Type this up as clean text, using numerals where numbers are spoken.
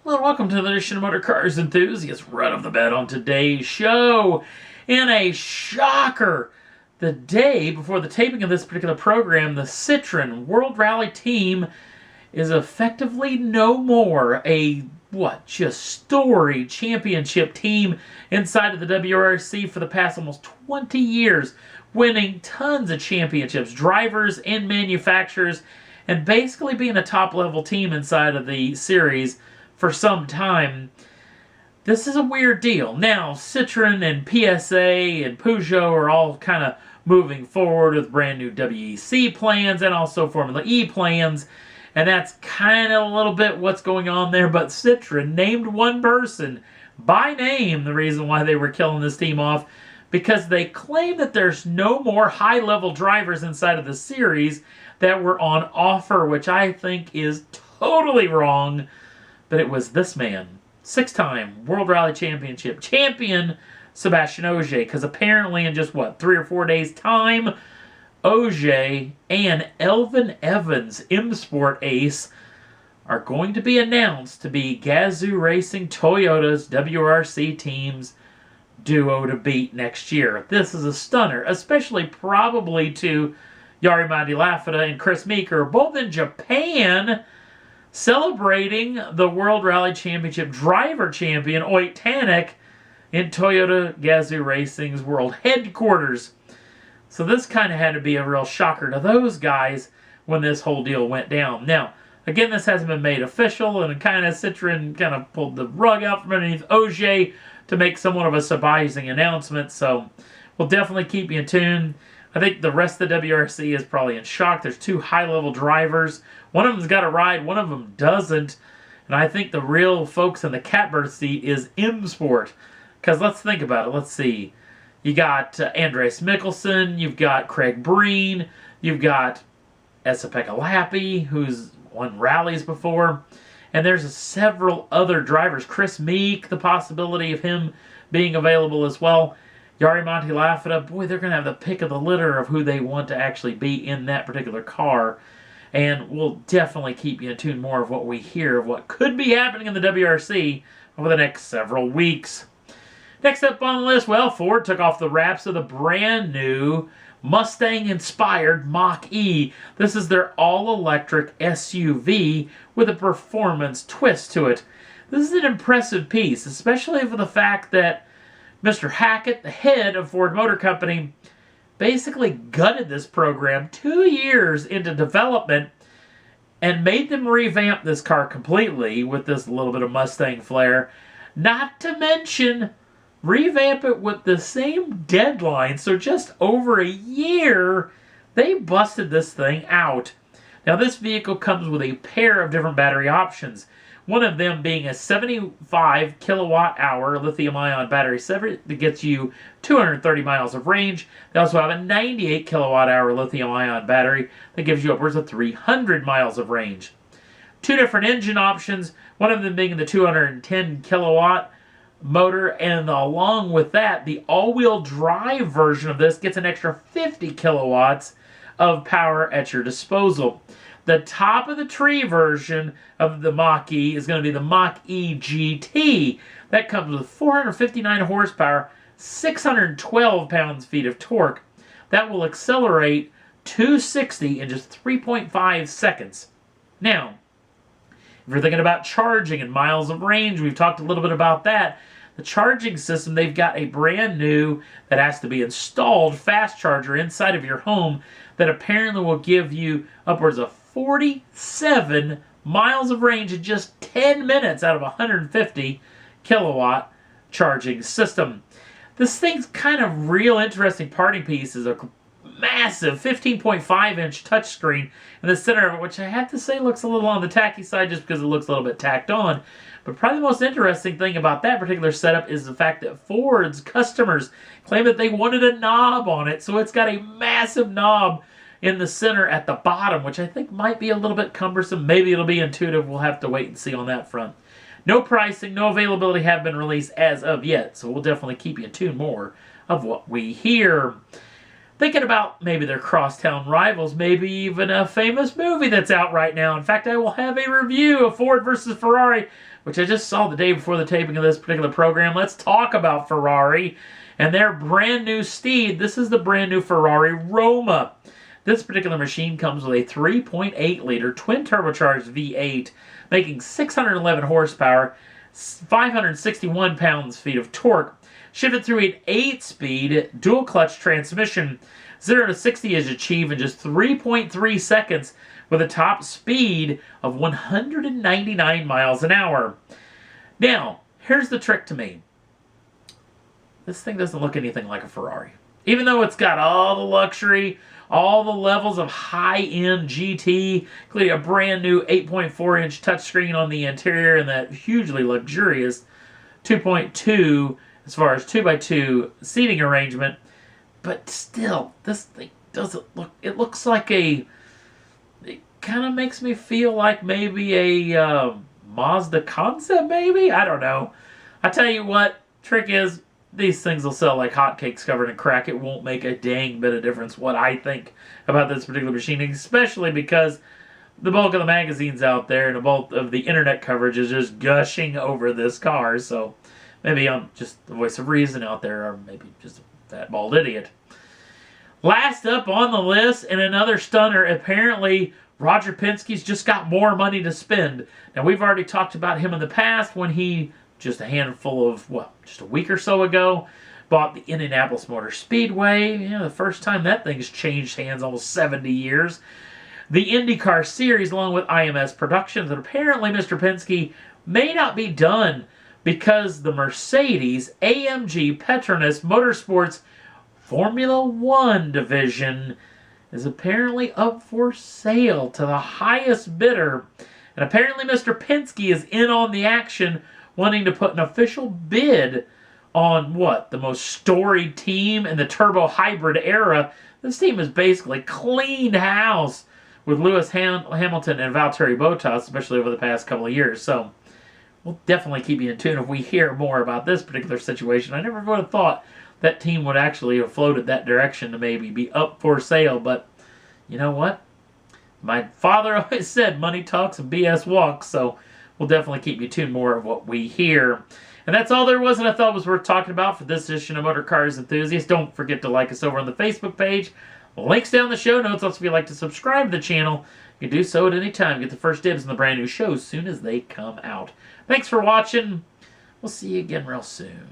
Hello and welcome to the edition of Motor Cars Enthusiasts Run of the Bet on today's show. In a shocker, the day before the taping of this particular program, the Citroen World Rally team is effectively no more a, just storied championship team inside of the WRC for the past almost 20 years, winning tons of championships, drivers and manufacturers, and basically being a top-level team inside of the series for some time. This is a weird deal. Now, Citroen and PSA and Peugeot are all kind of moving forward with brand new WEC plans and also Formula E plans, and that's kind of a little bit what's going on there. But Citroen named one person by name the reason why they were killing this team off, because they claim that there's no more high-level drivers inside of the series that were on offer, which I think is totally wrong. But it was this man, six-time World Rally Championship champion, Sebastian Ogier, because apparently in just, 3 or 4 days' time, Ogier and Elvin Evans, M Sport ace, are going to be announced to be Gazoo Racing Toyota's WRC team's duo to beat next year. This is a stunner, especially probably to Jari-Matti Lafita and Chris Meeker, both in Japan, celebrating the World Rally Championship driver champion Oit Tanek in Toyota Gazoo Racing's world headquarters. So this kind of had to be a real shocker to those guys when this whole deal went down. Now, again, this hasn't been made official, and Citroen kind of pulled the rug out from underneath Ogier to make somewhat of a surprising announcement. So we'll definitely keep you in tune. I think the rest of the WRC is probably in shock. There's two high-level drivers. One of them's got a ride, one of them doesn't. And I think the real folks in the catbird seat is M Sport. Because let's think about it. Let's see. You got Andreas Mikkelsen. You've got Craig Breen. You've got Esa-Pekka Lappi, who's won rallies before. And there's several other drivers. Chris Meek, the possibility of him being available as well. Jari-Matti Lafita, boy, they're going to have the pick of the litter of who they want to actually be in that particular car. And we'll definitely keep you in tune more of what we hear of what could be happening in the WRC over the next several weeks. Next up on the list, Ford took off the wraps of the brand new Mustang-inspired Mach-E. This is their all-electric SUV with a performance twist to it. This is an impressive piece, especially for the fact that Mr. Hackett, the head of Ford Motor Company, basically gutted this program 2 years into development and made them revamp this car completely with this little bit of Mustang flair. Not to mention, revamp it with the same deadline. So just over a year, they busted this thing out. Now, this vehicle comes with a pair of different battery options. One of them being a 75 kilowatt-hour lithium-ion battery that gets you 230 miles of range. They also have a 98 kilowatt-hour lithium-ion battery that gives you upwards of 300 miles of range. Two different engine options, one of them being the 210 kilowatt motor, and along with that, the all-wheel drive version of this gets an extra 50 kilowatts of power at your disposal. The top of the tree version of the Mach-E is going to be the Mach-E GT. That comes with 459 horsepower, 612 pounds-feet of torque. That will accelerate 260 in just 3.5 seconds. Now, if you're thinking about charging and miles of range, we've talked a little bit about that. The charging system, they've got a brand new, that has to be installed, fast charger inside of your home that apparently will give you upwards of 47 miles of range in just 10 minutes out of a 150 kilowatt charging system. This thing's kind of real interesting parting piece is a massive 15.5 inch touchscreen in the center of it, which I have to say looks a little on the tacky side just because it looks a little bit tacked on. But probably the most interesting thing about that particular setup is the fact that Ford's customers claim that they wanted a knob on it. So it's got a massive knob in the center at the bottom, which I think might be a little bit cumbersome. Maybe it'll be intuitive. We'll have to wait and see on that front. No pricing, no availability have been released as of yet, so we'll definitely keep you in tune more of what we hear. thinking about maybe their crosstown rivals, maybe even a famous movie that's out right now. In fact, I will have a review of Ford versus Ferrari, which I just saw the day before the taping of this particular program. Let's talk about Ferrari and their brand new steed. This is the brand new Ferrari Roma. This particular machine comes with a 3.8 liter twin turbocharged V8, making 611 horsepower, 561 pounds-feet of torque, shifted through an 8-speed dual-clutch transmission. 0 to 60 is achieved in just 3.3 seconds with a top speed of 199 miles an hour. Now, here's the trick to me. This thing doesn't look anything like a Ferrari. Even though it's got all the luxury, all the levels of high-end GT, including a brand new 8.4-inch touchscreen on the interior and that hugely luxurious 2.2 as far as 2x2 seating arrangement. But still, this thing doesn't look, it looks like it kind of makes me feel like maybe a Mazda concept, maybe? I don't know. I tell you what, trick is, these things will sell like hotcakes covered in crack. It won't make a dang bit of difference what I think about this particular machine, especially because the bulk of the magazines out there and the bulk of the internet coverage is just gushing over this car. So maybe I'm just the voice of reason out there, or maybe just a fat bald idiot. Last up on the list, and another stunner, apparently Roger Penske's just got more money to spend. Now, we've already talked about him in the past when he, just a handful of, well, just a week or so ago, bought the Indianapolis Motor Speedway. You know, the first time that thing's changed hands, almost 70 years. The IndyCar Series, along with IMS Productions, and apparently Mr. Penske may not be done because the Mercedes AMG Petronas Motorsports Formula One division is apparently up for sale to the highest bidder. And apparently Mr. Penske is in on the action, wanting to put an official bid on what? The most storied team in the turbo hybrid era. This team has basically cleaned house with Lewis Hamilton and Valtteri Bottas, especially over the past couple of years. So we'll definitely keep you in tune if we hear more about this particular situation. I never would have thought that team would actually have floated that direction to maybe be up for sale. But you know what? My father always said money talks and BS walks. So we'll definitely keep you tuned more of what we hear. And that's all there was that I thought was worth talking about for this edition of Motor Cars Enthusiasts. Don't forget to like us over on the Facebook page. Links down in the show notes. Also, if you'd like to subscribe to the channel, you can do so at any time. Get the first dibs on the brand new shows as soon as they come out. Thanks for watching. We'll see you again real soon.